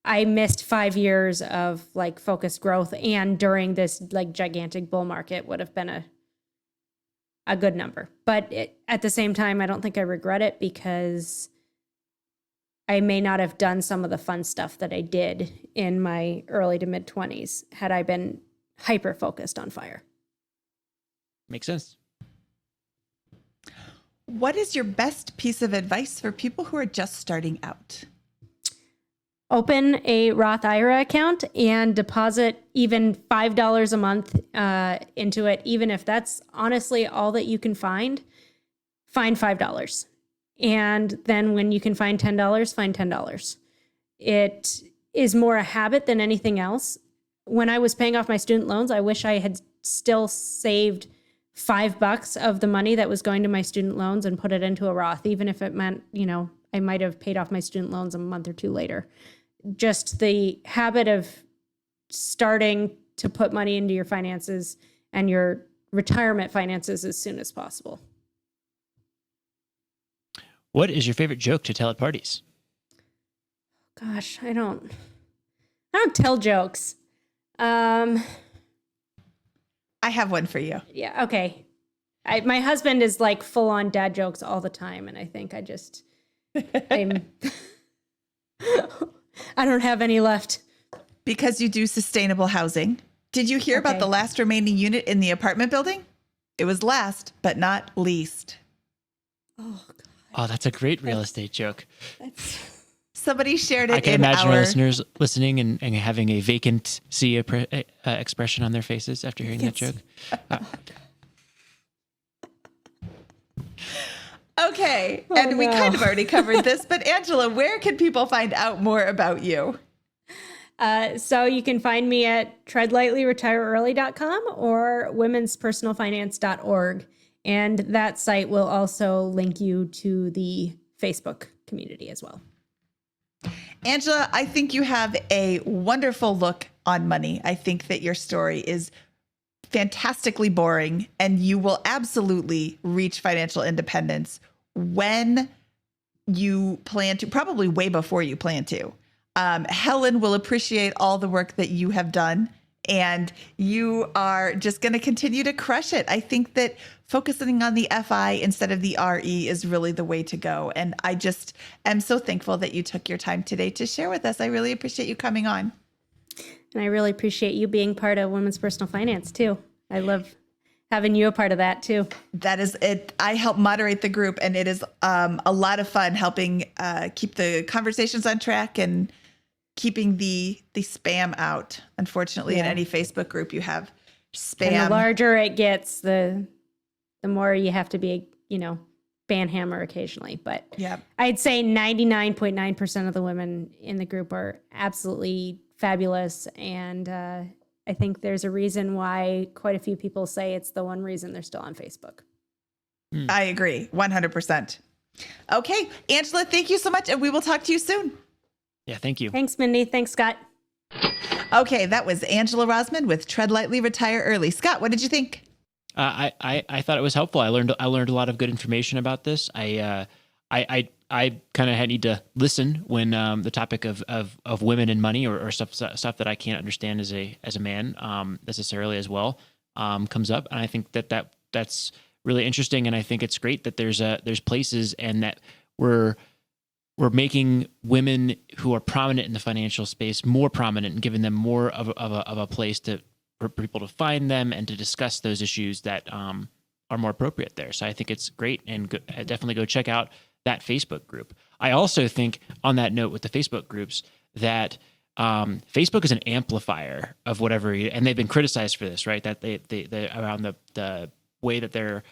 I missed 5 years of focused growth, and during this gigantic bull market would have been a good number. But at the same time, I don't think I regret it, because I may not have done some of the fun stuff that I did in my early to mid 20s had I been hyper focused on FIRE. Makes sense. What is your best piece of advice for people who are just starting out? Open a Roth IRA account and deposit even $5 a month into it, even if that's honestly all that you can find. Find $5. And then when you can find $10, find $10. It is more a habit than anything else. When I was paying off my student loans, I wish I had still saved $5 of the money that was going to my student loans and put it into a Roth, even if it meant, I might have paid off my student loans a month or 2 later. Just the habit of starting to put money into your finances and your retirement finances as soon as possible. What is your favorite joke to tell at parties? Gosh, I don't tell jokes. I have one for you. Yeah, okay. My husband is full on dad jokes all the time, and I think I don't have any left. Because you do sustainable housing, Did you hear about Okay. the last remaining unit in the apartment building? It was last, but not least. Oh, God. Oh, that's a great real estate joke. That's... Somebody shared it I can in imagine our our... listeners listening and having a vacancy expression on their faces after hearing that joke. Okay, Oh, and we no. kind of already covered this, but Angela, where can people find out more about you? So you can find me at treadlightlyretireearly.com or womenspersonalfinance.org. And that site will also link you to the Facebook community as well. Angela, I think you have a wonderful look on money. I think that your story is fantastically boring, and you will absolutely reach financial independence when you plan to, probably way before you plan to. Helen will appreciate all the work that you have done, and you are just going to continue to crush it. I think that focusing on the FI instead of the RE is really the way to go. And I just am so thankful that you took your time today to share with us. I really appreciate you coming on. And I really appreciate you being part of Women's Personal Finance too. I love having you a part of that too. That is it. I help moderate the group, and it is a lot of fun helping keep the conversations on track and keeping the spam out. Unfortunately, in any Facebook group, you have spam. And the larger it gets, the more you have to be, ban hammer occasionally. But Yeah. I'd say 99.9% of the women in the group are absolutely fabulous. And I think there's a reason why quite a few people say it's the one reason they're still on Facebook. I agree 100%. Okay, Angela, thank you so much, and we will talk to you soon. Yeah, thank you. Thanks, Mindy. Thanks, Scott. Okay, that was Angela Rosman with Tread Lightly, Retire Early. Scott, what did you think? I thought it was helpful. I learned a lot of good information about this. I kind of need to listen when the topic of women and money or stuff that I can't understand as a man necessarily as well comes up, and I think that's really interesting. And I think it's great that there's places and that we're making women who are prominent in the financial space more prominent and giving them more of a place for people to find them and to discuss those issues that are more appropriate there. So I think it's great, and definitely go check out that Facebook group. I also think, on that note with the Facebook groups, that Facebook is an amplifier of whatever, and they've been criticized for this, right? That they around the way that they're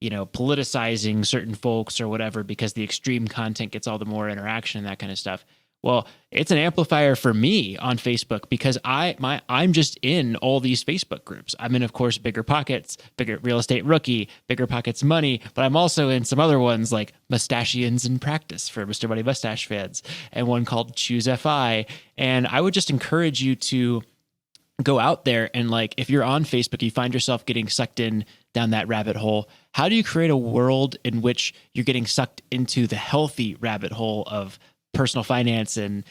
politicizing certain folks or whatever, because the extreme content gets all the more interaction and that kind of stuff. Well, it's an amplifier for me on Facebook because I'm just in all these Facebook groups. I'm in, of course, BiggerPockets, Bigger Real Estate Rookie, BiggerPockets Money, but I'm also in some other ones like Mustachians in Practice for Mr. Money Mustache fans, and one called Choose FI. And I would just encourage you to go out there and, like, if you're on Facebook, you find yourself getting sucked in down that rabbit hole. How do you create a world in which you're getting sucked into the healthy rabbit hole of personal finance and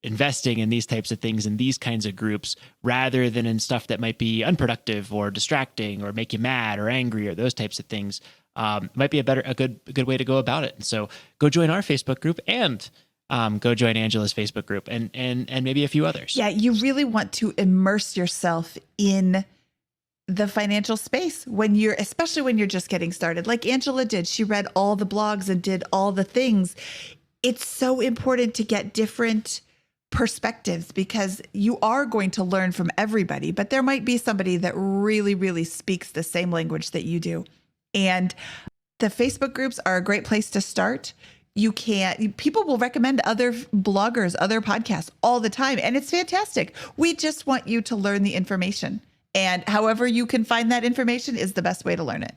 investing in these types of things in these kinds of groups, rather than in stuff that might be unproductive or distracting or make you mad or angry or those types of things? Might be a good way to go about it. And so go join our Facebook group and go join Angela's Facebook group and maybe a few others. Yeah, you really want to immerse yourself in the financial space especially when you're just getting started. Like Angela did, she read all the blogs and did all the things. It's so important to get different perspectives because you are going to learn from everybody, but there might be somebody that really, really speaks the same language that you do. And the Facebook groups are a great place to start. People will recommend other bloggers, other podcasts all the time, and it's fantastic. We just want you to learn the information, and however you can find that information is the best way to learn it.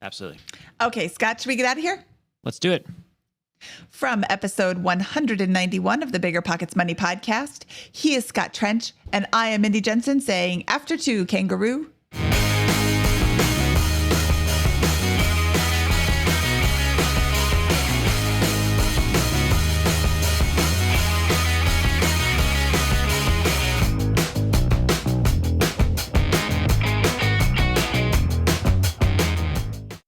Absolutely. Okay, Scott, should we get out of here? Let's do it. From episode 191 of the BiggerPockets Money Podcast, he is Scott Trench, and I am Mindy Jensen saying, after two, kangaroo,